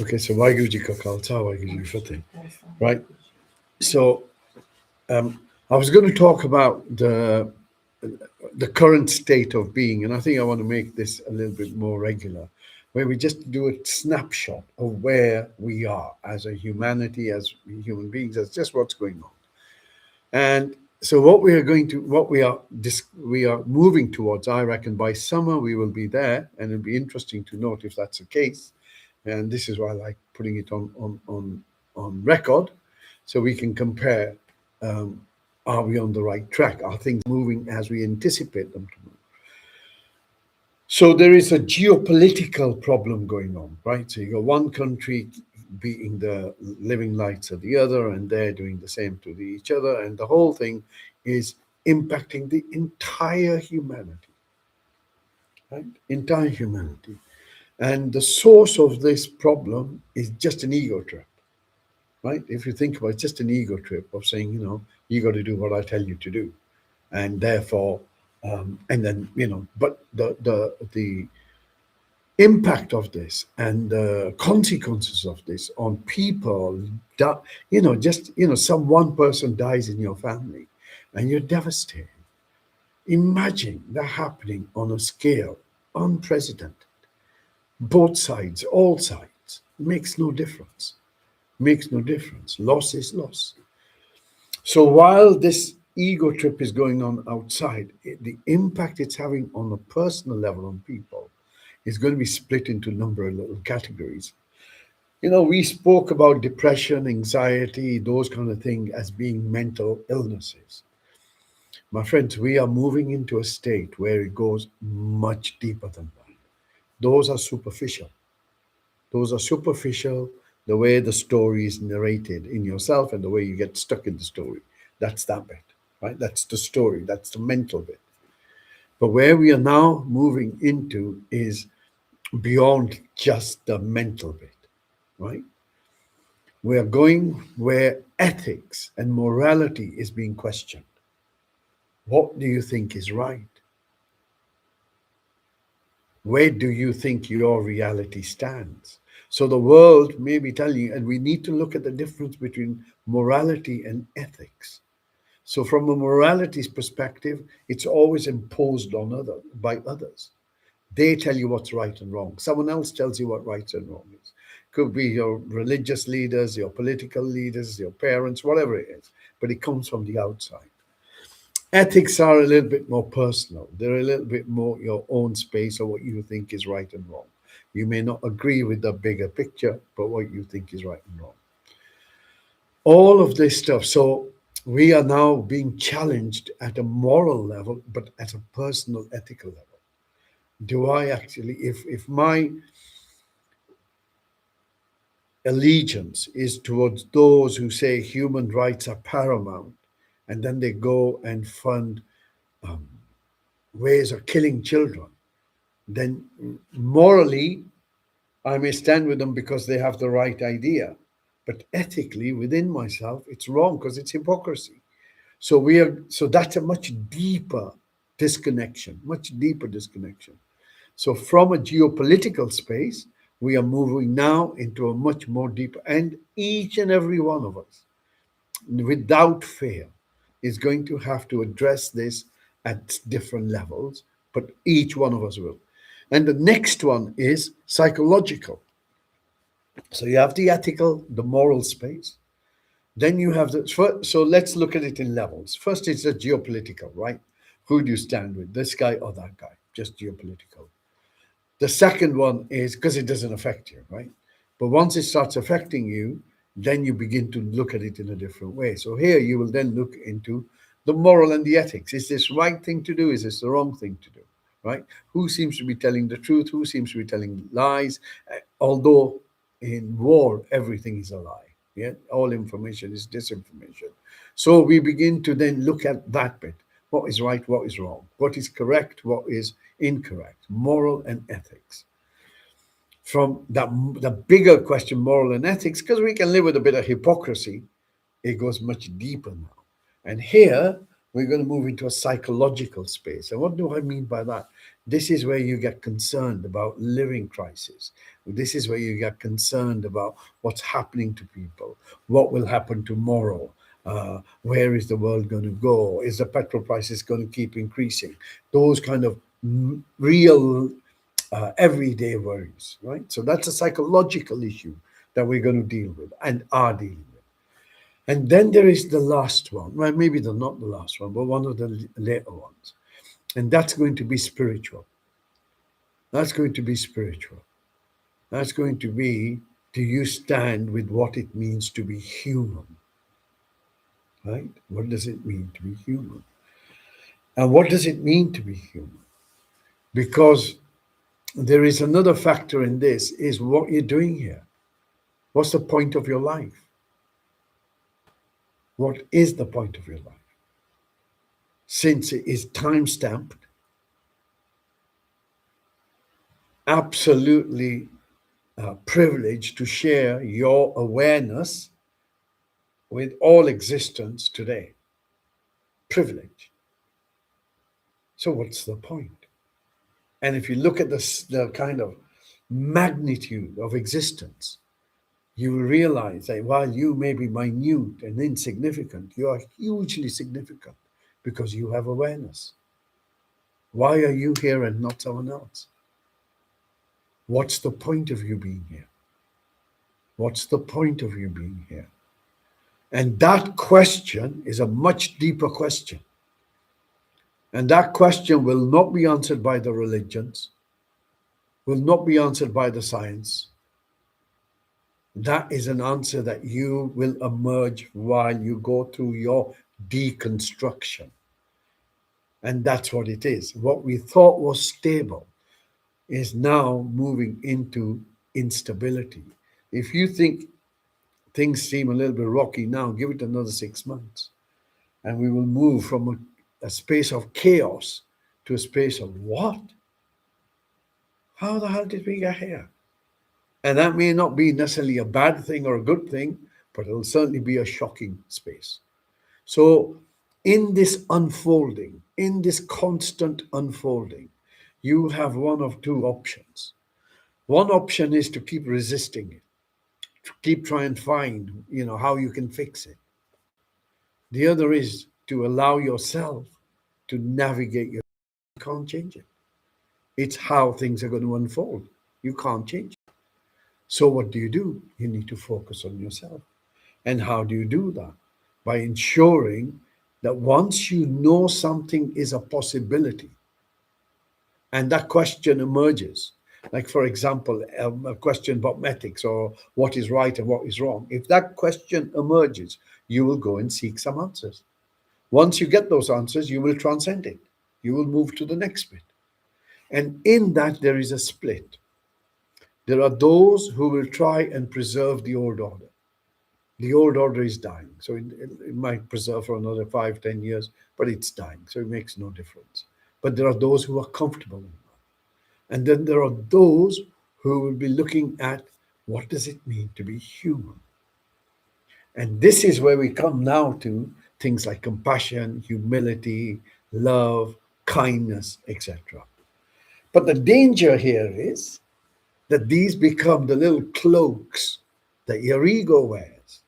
Okay, so Waheguru Ji Ka Khalsa, Waheguru Ji Ki Fateh. Right. So I was going to talk about the current state of being, and I think I want to make this a little bit more regular, where we just do a snapshot of where we are as a humanity, as human beings, as just what's going on. And so we are moving towards, I reckon by summer we will be there, and it'll be interesting to note if that's the case. And this is why I like putting it on record, so we can compare. Um, are we on the right track? Are things moving as we anticipate them to move? So there is a geopolitical problem going on, right? So you got one country beating the living lights of the other, and they're doing the same to each other, and the whole thing is impacting the entire humanity, right? Entire humanity. And the source of this problem is just an ego trip, right? If you think about it, it's just an ego trip of saying, you got to do what I tell you to do. And therefore, and then, but the impact of this and the consequences of this on people, some one person dies in your family and you're devastated. Imagine that happening on a scale unprecedented. Both sides, all sides, makes no difference. Makes no difference. Loss is loss. So while this ego trip is going on outside, the impact it's having on a personal level on people is going to be split into a number of little categories. We spoke about depression, anxiety, those kind of things as being mental illnesses. My friends, we are moving into a state where it goes much deeper than that. Those are superficial. Those are superficial, the way the story is narrated in yourself and the way you get stuck in the story. That's that bit, right? That's the story, that's the mental bit. But where we are now moving into is beyond just the mental bit, right? We are going where ethics and morality is being questioned. What do you think is right? Where do you think your reality stands? So the world may be telling you, and we need to look at the difference between morality and ethics. So from a morality's perspective, it's always imposed on by others. They tell you what's right and wrong. Someone else tells you what right and wrong is. Could be your religious leaders, your political leaders, your parents, whatever it is. But it comes from the outside. Ethics are a little bit more personal. They're a little bit more your own space or what you think is right and wrong. You may not agree with the bigger picture, but what you think is right and wrong. All of this stuff. So we are now being challenged at a moral level, but at a personal, ethical level. Do I actually, if my allegiance is towards those who say human rights are paramount, and then they go and fund um, ways of killing children, then morally, I may stand with them because they have the right idea. But ethically, within myself, it's wrong because it's hypocrisy. So that's a much deeper disconnection, much deeper disconnection. So from a geopolitical space, we are moving now into a much more deeper, and each and every one of us, without fail, is going to have to address this at different levels, but each one of us will. And the next one is psychological. So you have the ethical, the moral space. Then you have so let's look at it in levels. First, it's a geopolitical, right? Who do you stand with, this guy or that guy? Just geopolitical. The second one is because it doesn't affect you, right? But once it starts affecting you, then you begin to look at it in a different way. So here you will then look into the moral and the ethics. Is this right thing to do? Is this the wrong thing to do? Right? Who seems to be telling the truth? Who seems to be telling lies? Although in war, everything is a lie. Yeah, all information is disinformation. So we begin to then look at that bit. What is right? What is wrong? What is correct? What is incorrect? Moral and ethics. From the bigger question, moral and ethics, because we can live with a bit of hypocrisy, it goes much deeper now. And here We're going to move into a psychological space. And what do I mean by that? This is where you get concerned about living crisis. This is where you get concerned about what's happening to people, what will happen tomorrow, where is the world going to go? Is the petrol prices going to keep increasing? Those kind of real everyday worries, right? So that's a psychological issue that we're going to deal with and are dealing with. And then there is the last one. Well, maybe not the last one, but one of the later ones. And that's going to be spiritual. That's going to be spiritual. That's going to be, do you stand with what it means to be human? Right? What does it mean to be human? And what does it mean to be human? Because there is another factor in this, is what you're doing here. What's the point of your life? What is the point of your life? Since it is time stamped, absolutely privileged to share your awareness with all existence today. Privilege. So what's the point? And if you look at the kind of magnitude of existence, you will realize that while you may be minute and insignificant, you are hugely significant because you have awareness. Why are you here and not someone else? What's the point of you being here? What's the point of you being here? And that question is a much deeper question. And that question will not be answered by the religions, will not be answered by the science. That is an answer that you will emerge while you go through your deconstruction. And that's what it is. What we thought was stable is now moving into instability. If you think things seem a little bit rocky now, give it another 6 months. And we will move from a space of chaos to a space of what? How the hell did we get here? And that may not be necessarily a bad thing or a good thing, but it'll certainly be a shocking space. So, in this unfolding, in this constant unfolding, you have one of two options. One option is to keep resisting it, to keep trying to find, how you can fix it. The other is to allow yourself to navigate your. You can't change it. It's how things are going to unfold. You can't change it. So what do? You need to focus on yourself. And how do you do that? By ensuring that once you know something is a possibility, and that question emerges, like for example, a question about ethics or what is right and what is wrong. If that question emerges, you will go and seek some answers. Once you get those answers, you will transcend it. You will move to the next bit. And in that, there is a split. There are those who will try and preserve the old order. The old order is dying. So it might preserve for another 5, 10 years, but it's dying. So it makes no difference. But there are those who are comfortable in that. And then there are those who will be looking at what does it mean to be human? And this is where we come now to things like compassion, humility, love, kindness, etc. But the danger here is that these become the little cloaks that your ego wears.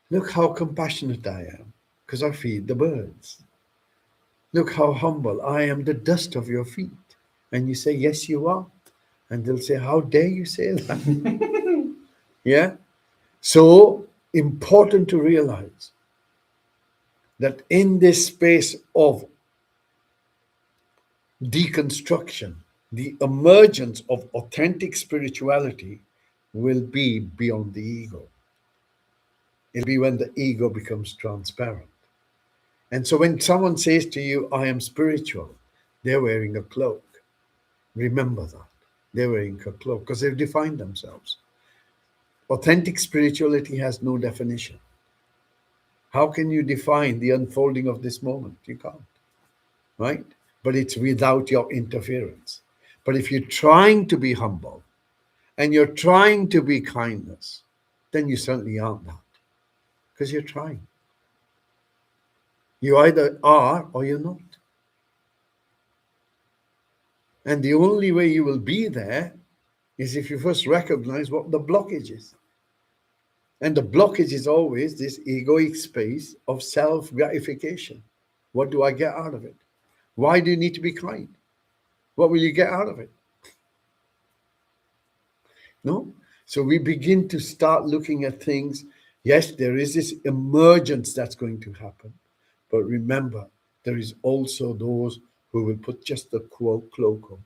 Look how compassionate I am because I feed the birds. Look how humble I am, the dust of your feet. And you say, yes, you are. And they'll say, how dare you say that? Yeah. So important to realize that in this space of deconstruction, the emergence of authentic spirituality will be beyond the ego. It'll be when the ego becomes transparent. And so when someone says to you, I am spiritual, they're wearing a cloak. Remember that. They're wearing a cloak because they've defined themselves. Authentic spirituality has no definition. How can you define the unfolding of this moment? You can't, right? But it's without your interference. But if you're trying to be humble and you're trying to be kindness, then you certainly aren't that because you're trying. You either are or you're not. And the only way you will be there is if you first recognize what the blockage is. And the blockage is always this egoic space of self gratification. What do I get out of it? Why do you need to be kind? What will you get out of it? No? So we begin to start looking at things. Yes, there is this emergence that's going to happen. But remember, there is also those who will put just the cloak on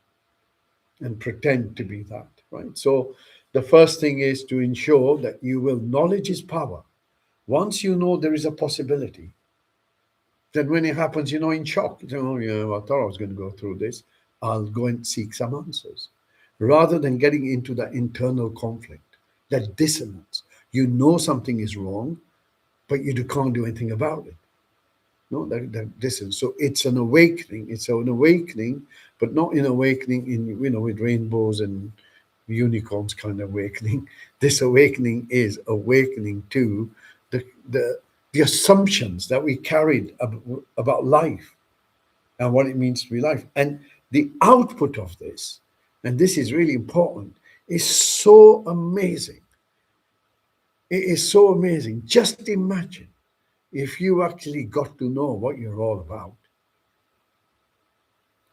and pretend to be that, right? So the first thing is to ensure that you will knowledge is power. Once you know there is a possibility, then when it happens, you're not in shock. You know, I thought I was going to go through this. I'll go and seek some answers. Rather than getting into that internal conflict, that dissonance. You know something is wrong, but you can't do anything about it. No, that distance. So it's an awakening. It's an awakening, but not an awakening in with rainbows and unicorns kind of awakening. This awakening is awakening to the the the assumptions that we carried about life and what it means to be life. And the output of this, and this is really important, is so amazing. It is so amazing. Just imagine if you actually got to know what you're all about.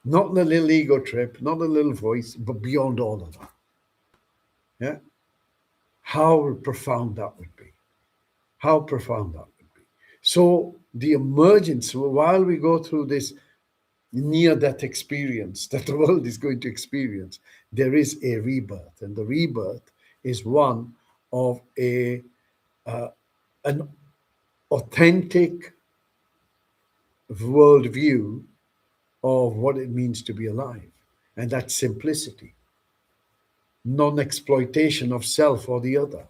Not the little ego trip, not the little voice, but beyond all of that. Yeah. How profound that would be. How profound that would be. So the emergence, while we go through this near-death experience that the world is going to experience, there is a rebirth, and the rebirth is one of an authentic worldview of what it means to be alive, and that's simplicity, non-exploitation of self or the other,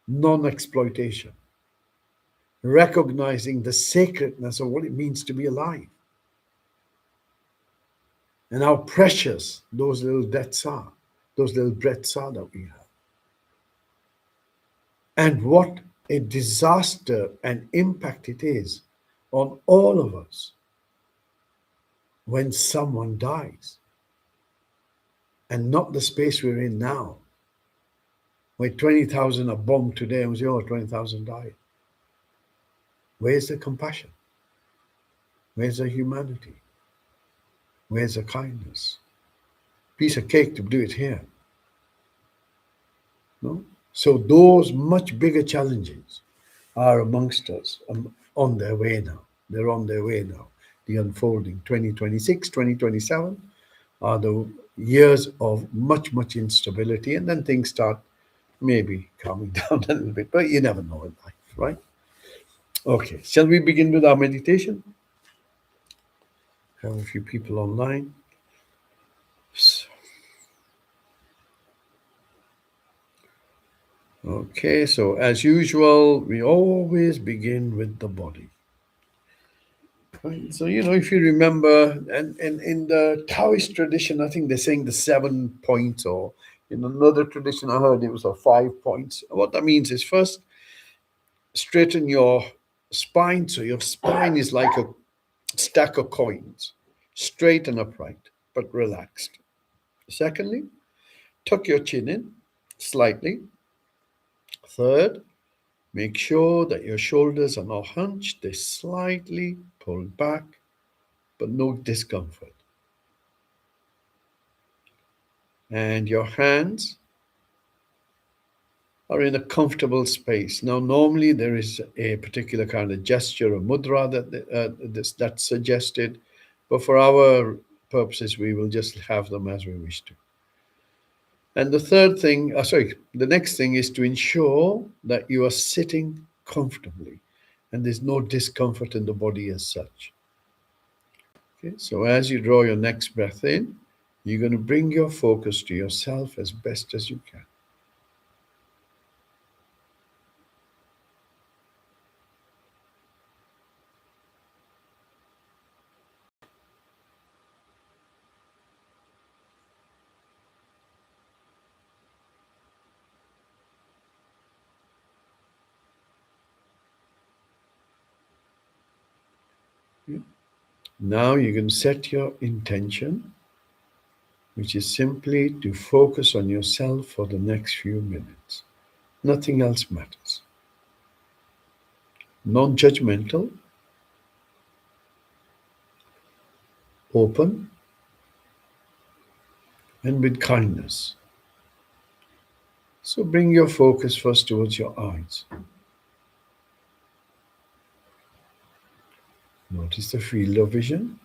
non-exploitation, recognizing the sacredness of what it means to be alive and how precious those little deaths are, those little breaths are that we have. And what a disaster and impact it is on all of us when someone dies, and not the space we're in now, where 20,000 are bombed today and we say, oh, 20,000 died. Where's the compassion? Where's the humanity? Where's the kindness? Piece of cake to do it here. No? So those much bigger challenges are amongst us, on their way now. They're on their way now. The unfolding 2026, 2027 are the years of much, much instability, and then things start maybe calming down a little bit, but you never know in life, right? Okay, shall we begin with our meditation? Have a few people online. Okay, so as usual, we always begin with the body. Right? So, if you remember, and in the Taoist tradition, I think they're saying the 7 points, or in another tradition, I heard it was a 5 points. What that means is first, straighten your spine. So, your spine is like a stack of coins, straight and upright, but relaxed. Secondly, tuck your chin in slightly. Third, make sure that your shoulders are not hunched, they're slightly pulled back, but no discomfort. And your hands are in a comfortable space. Now, normally there is a particular kind of gesture or mudra that's suggested, but for our purposes, we will just have them as we wish to. And the next thing is to ensure that you are sitting comfortably and there's no discomfort in the body as such. Okay, so as you draw your next breath in, you're going to bring your focus to yourself as best as you can. Now you can set your intention, which is simply to focus on yourself for the next few minutes. Nothing else matters. Non judgmental, open, and with kindness. So bring your focus first towards your eyes. Notice the field of vision.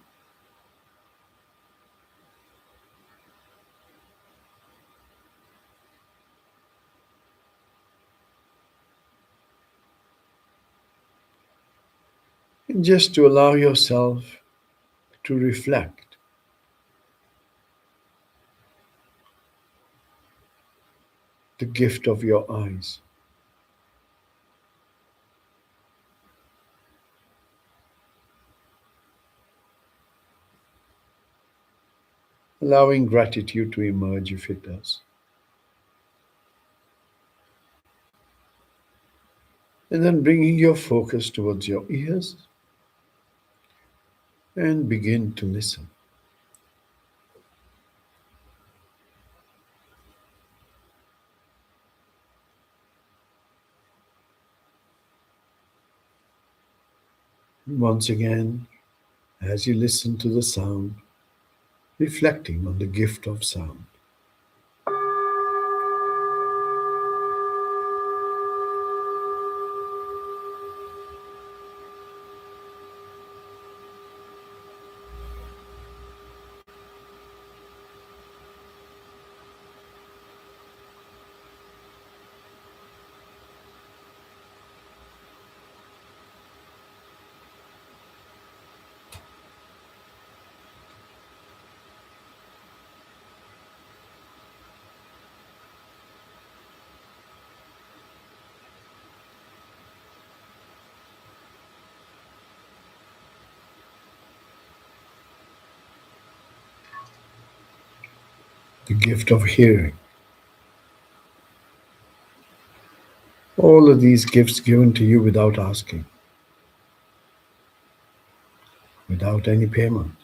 And just to allow yourself to reflect the gift of your eyes, allowing gratitude to emerge if it does. And then bringing your focus towards your ears and begin to listen. Once again, as you listen to the sound, reflecting on the gift of sound. The gift of hearing. All of these gifts given to you without asking, without any payment.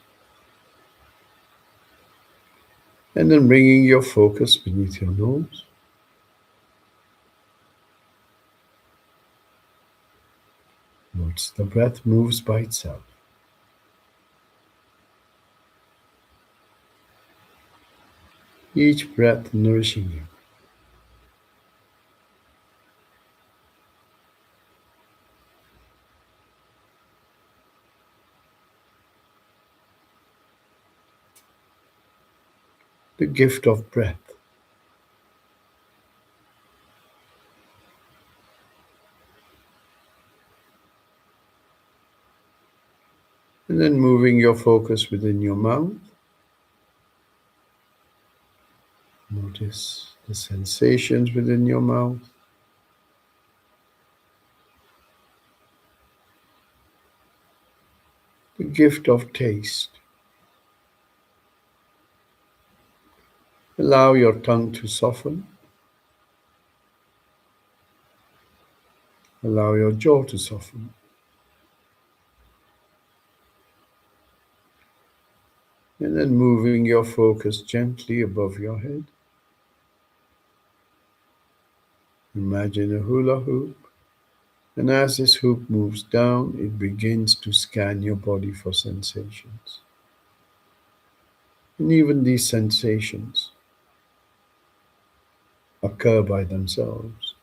And then bringing your focus beneath your nose. Notice the breath moves by itself. Each breath nourishing you. The gift of breath. And then moving your focus within your mouth. Notice the sensations within your mouth. The gift of taste. Allow your tongue to soften. Allow your jaw to soften. And then moving your focus gently above your head. Imagine a hula hoop. And as this hoop moves down, it begins to scan your body for sensations. And even these sensations occur by themselves.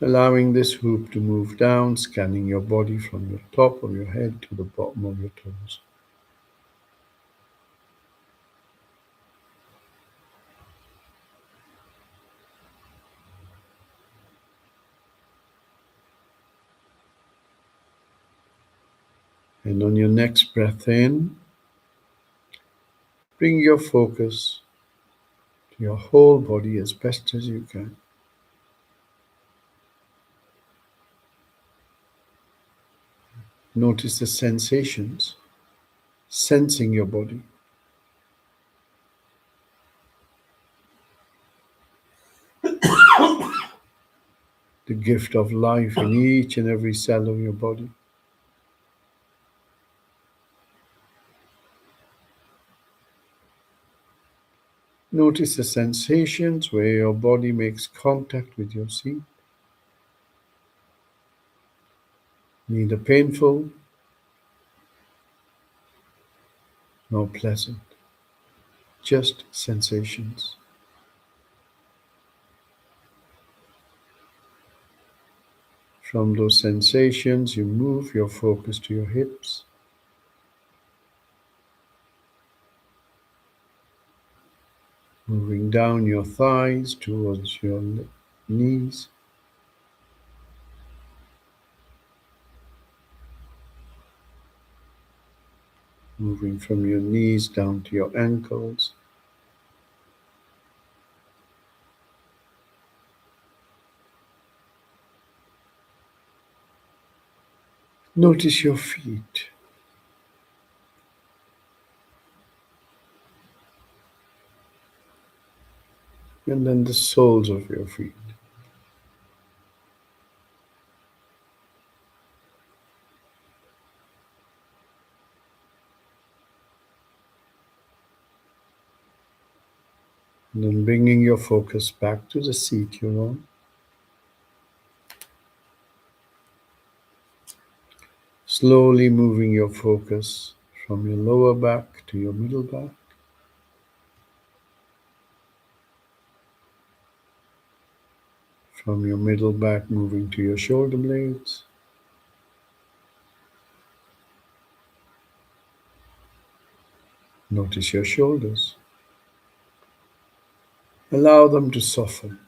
Allowing this hoop to move down, scanning your body from the top of your head to the bottom of your toes. And on your next breath in, bring your focus to your whole body as best as you can. Notice the sensations, sensing your body. the gift of life in each and every cell of your body. Notice the sensations where your body makes contact with your seat, neither painful nor pleasant, just sensations. From those sensations, you move your focus to your hips, moving down your thighs towards your knees, moving from your knees down to your ankles, notice your feet, and then the soles of your feet. And then bringing your focus back to the seat you're on, slowly moving your focus from your lower back to your middle back, from your middle back moving to your shoulder blades, notice your shoulders. Allow them to soften.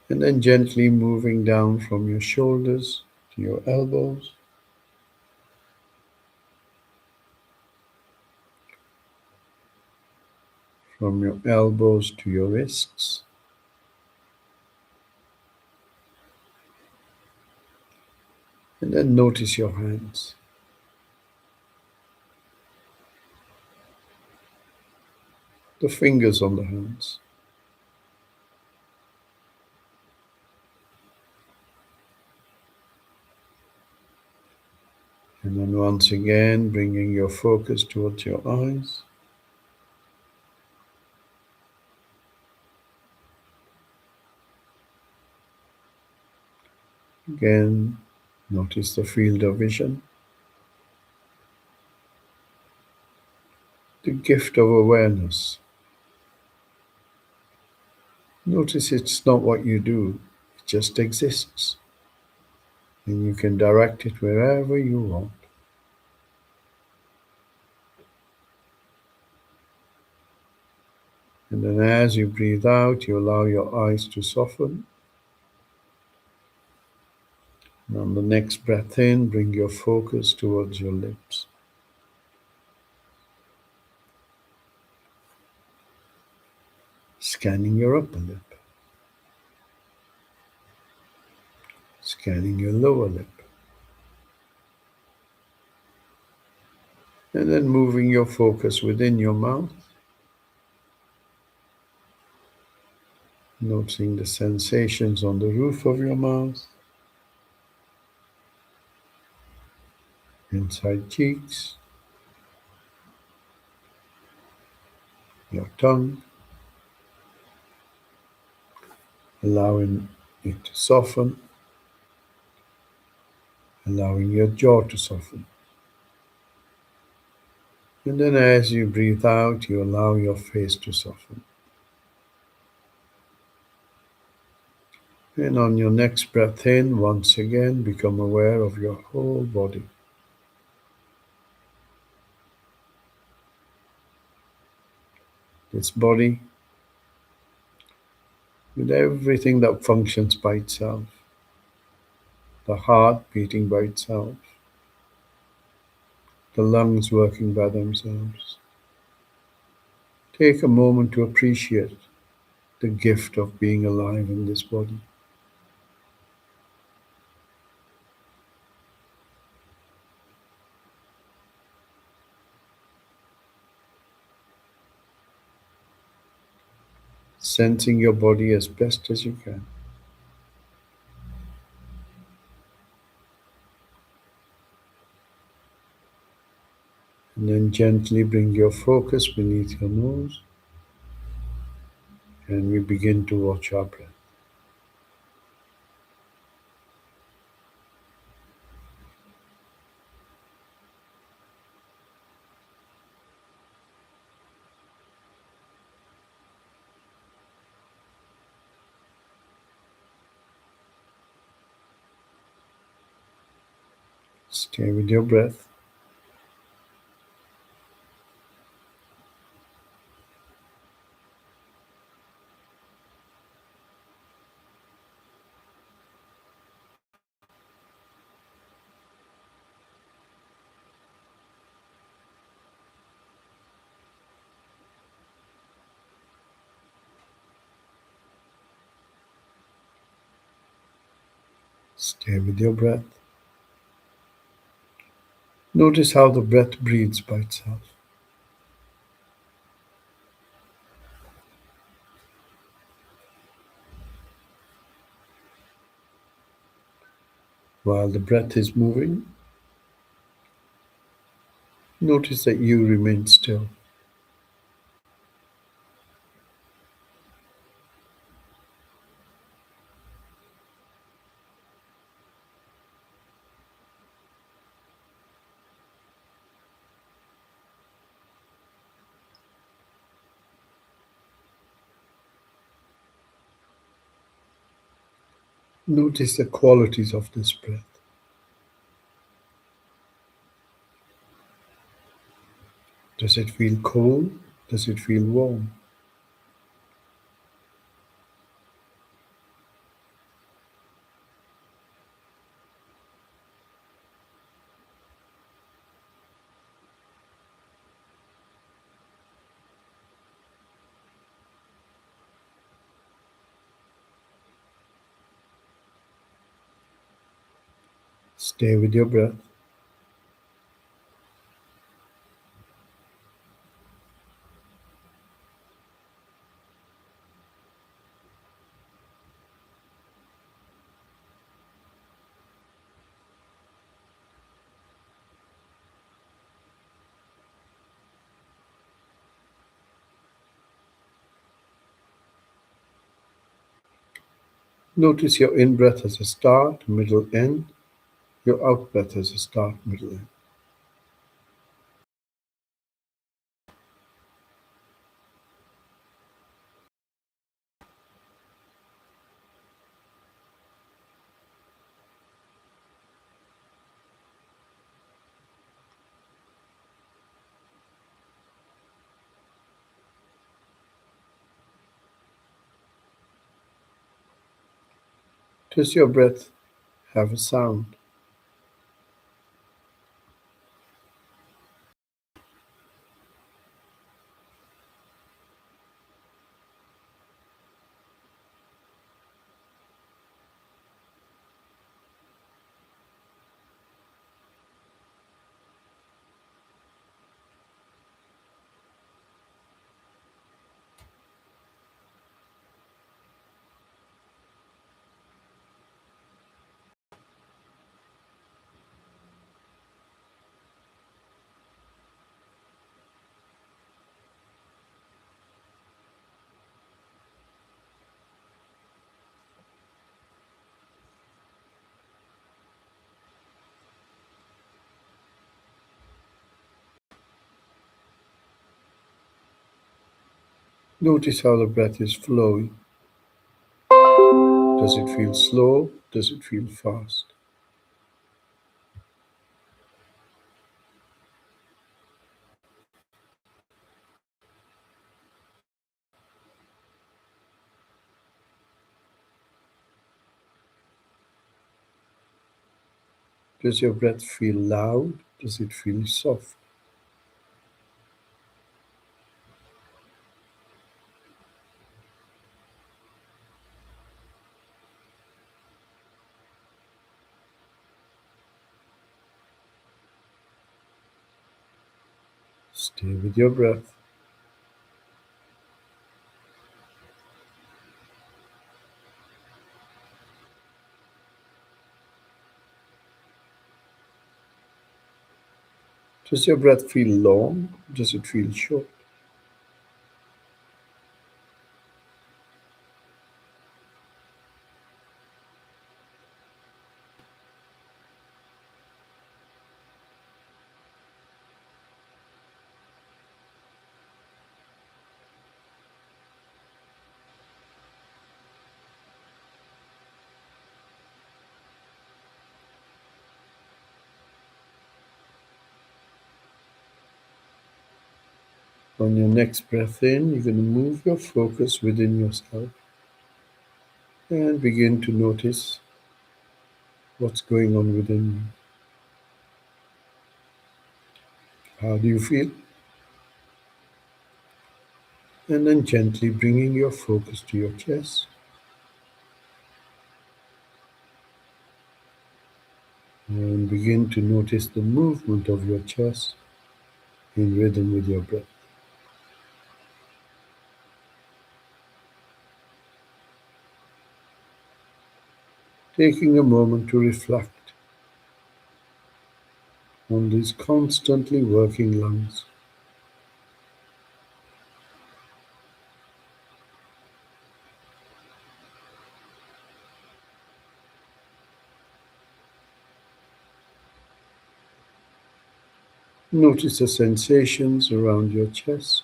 And then gently moving down from your shoulders to your elbows, from your elbows to your wrists, and then notice your hands, the fingers on the hands. And then once again, bringing your focus towards your eyes. Again, notice the field of vision, the gift of awareness. Notice it's not what you do, it just exists, and you can direct it wherever you want. And then as you breathe out, you allow your eyes to soften. And on the next breath in, bring your focus towards your lips. Scanning your upper lip, scanning your lower lip, and then moving your focus within your mouth, noticing the sensations on the roof of your mouth, inside cheeks, your tongue, allowing it to soften, allowing your jaw to soften. And then as you breathe out, you allow your face to soften. And on your next breath in, once again, become aware of your whole body. This body with everything that functions by itself, the heart beating by itself, the lungs working by themselves. Take a moment to appreciate the gift of being alive in this body. sensing your body as best as you can. And then gently bring your focus beneath your nose, and we begin to watch our breath. Stay with your breath. Stay with your breath. Notice how the breath breathes by itself. While the breath is moving, notice that you remain still. Notice the qualities of this breath. Does it feel cold? Does it feel warm? Stay with your breath. Notice your in breath as a start, middle, end. Your out breath as a start, middle, end. Does your breath have a sound? Notice how the breath is flowing. Does it feel slow? Does it feel fast? Does your breath feel loud? Does it feel soft? Stay with your breath. Does your breath feel long? Does it feel short? On your next breath in, you're going to move your focus within yourself and begin to notice what's going on within you. How do you feel? And then gently bringing your focus to your chest and begin to notice the movement of your chest in rhythm with your breath. Taking a moment to reflect on these constantly working lungs. Notice the sensations around your chest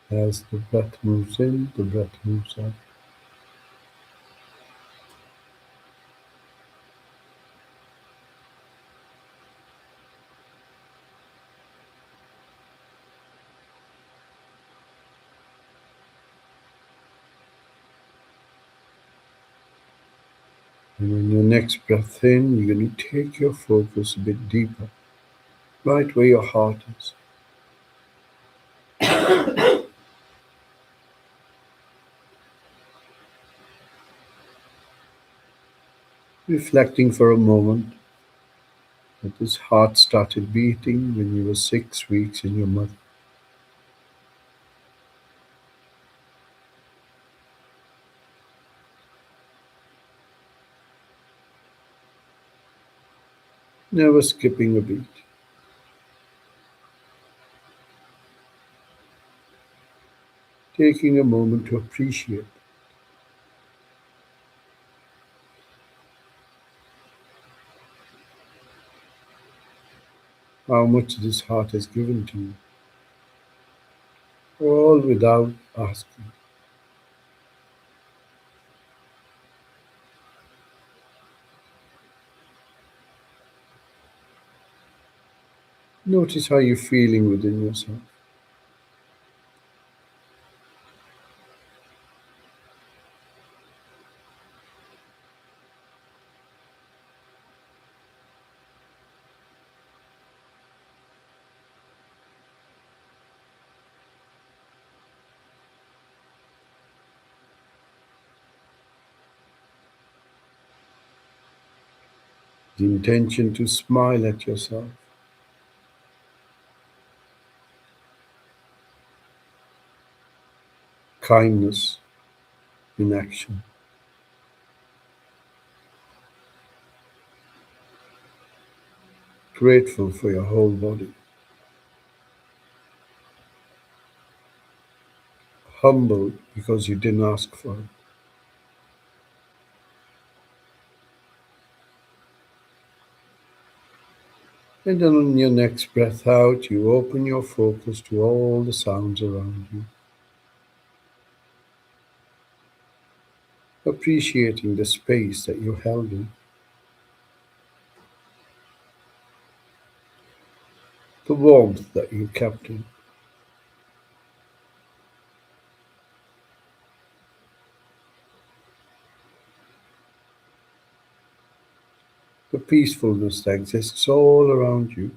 as the breath moves in, the breath moves out. And on your next breath in, you're going to take your focus a bit deeper, right where your heart is. Reflecting for a moment that this heart started beating when you were 6 weeks in your mother. Never skipping a beat. Taking a moment to appreciate how much this heart has given to you, all without asking. Notice how you're feeling within yourself. The intention to smile at yourself. Kindness in action. Grateful for your whole body. Humbled because you didn't ask for it. And then on your next breath out, you open your focus to all the sounds around you, appreciating the space that you held in, the warmth that you kept in, the peacefulness that exists all around you.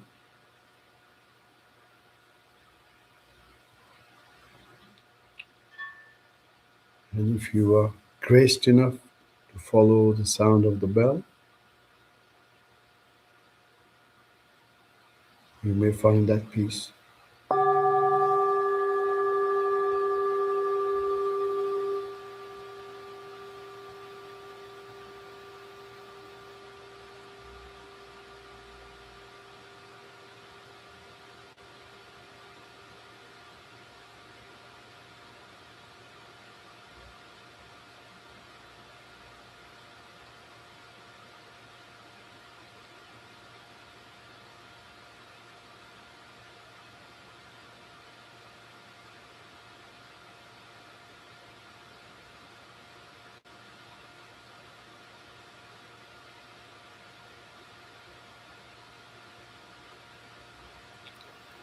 And if you are graced enough to follow the sound of the bell, you may find that peace.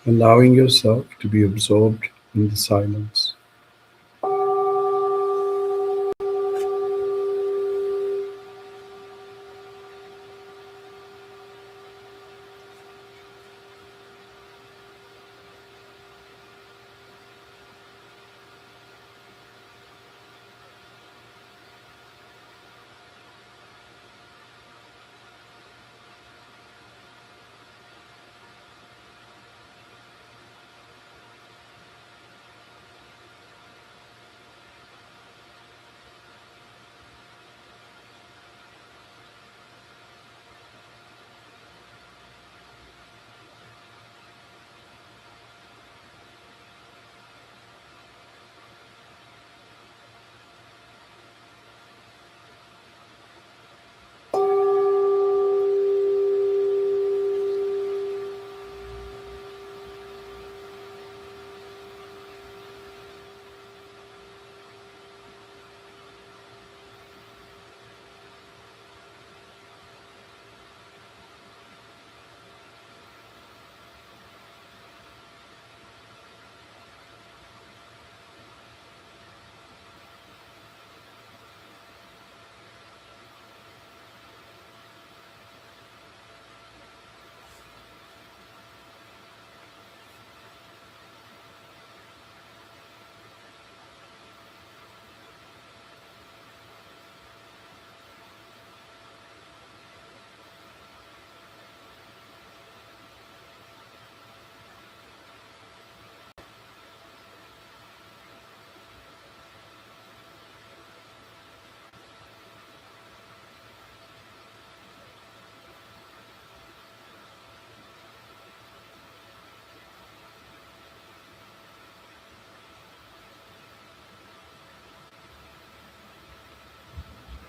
allowing yourself to be absorbed in the silence.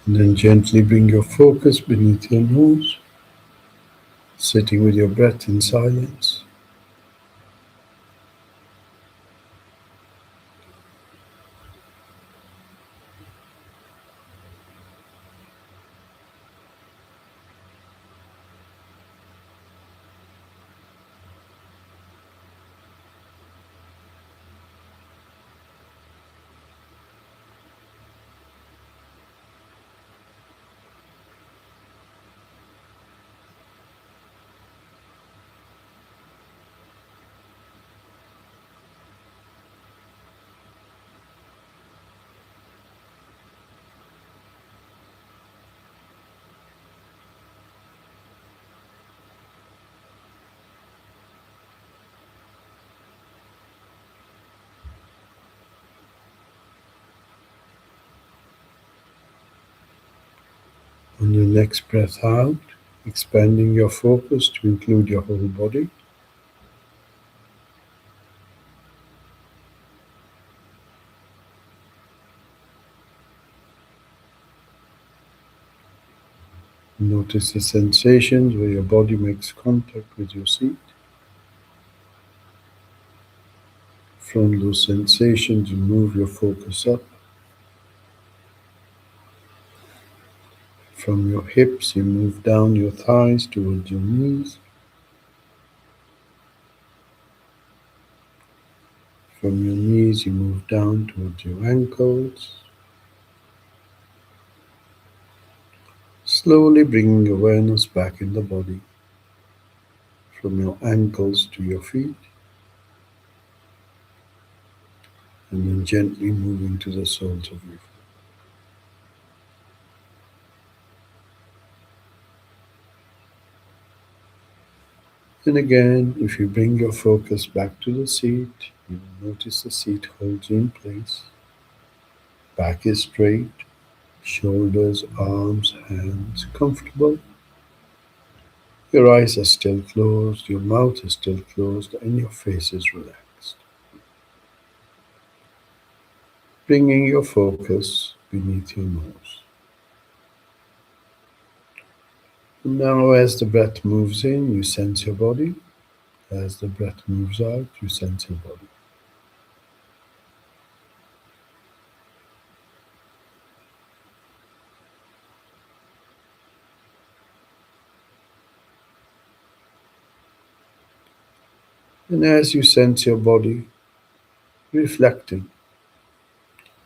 And then gently bring your focus beneath your nose, sitting with your breath in silence. On your next breath out, expanding your focus to include your whole body. Notice the sensations where your body makes contact with your seat. From those sensations, you move your focus up. From your hips, you move down your thighs towards your knees. From your knees, you move down towards your ankles. Slowly bringing awareness back in the body. From your ankles to your feet. And then gently moving to the soles of your feet. And again, if you bring your focus back to the seat, you will notice the seat holds you in place. Back is straight, shoulders, arms, hands comfortable. Your eyes are still closed, your mouth is still closed, and your face is relaxed. Bringing your focus beneath your nose. And now, as the breath moves in, you sense your body. As the breath moves out, you sense your body. And as you sense your body, reflecting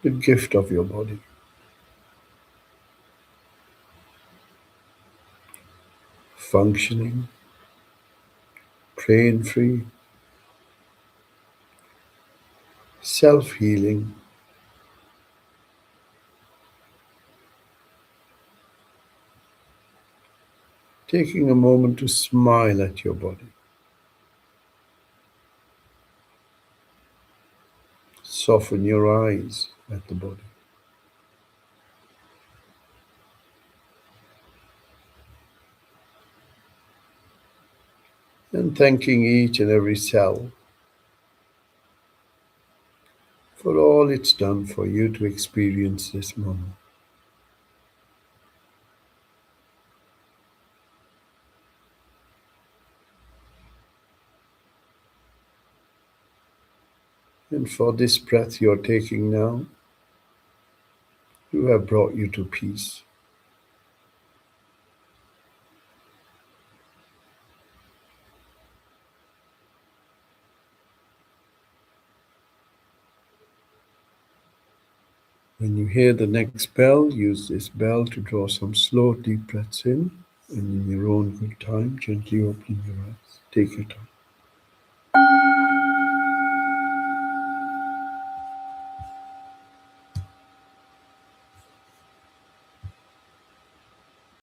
the gift of your body, functioning, pain free, self healing, taking a moment to smile at your body, soften your eyes at the body, and thanking each and every cell for all it's done for you to experience this moment. And for this breath you're taking now, you have brought you to peace. When you hear the next bell, use this bell to draw some slow, deep breaths in, and in your own good time, gently open your eyes. Take your time.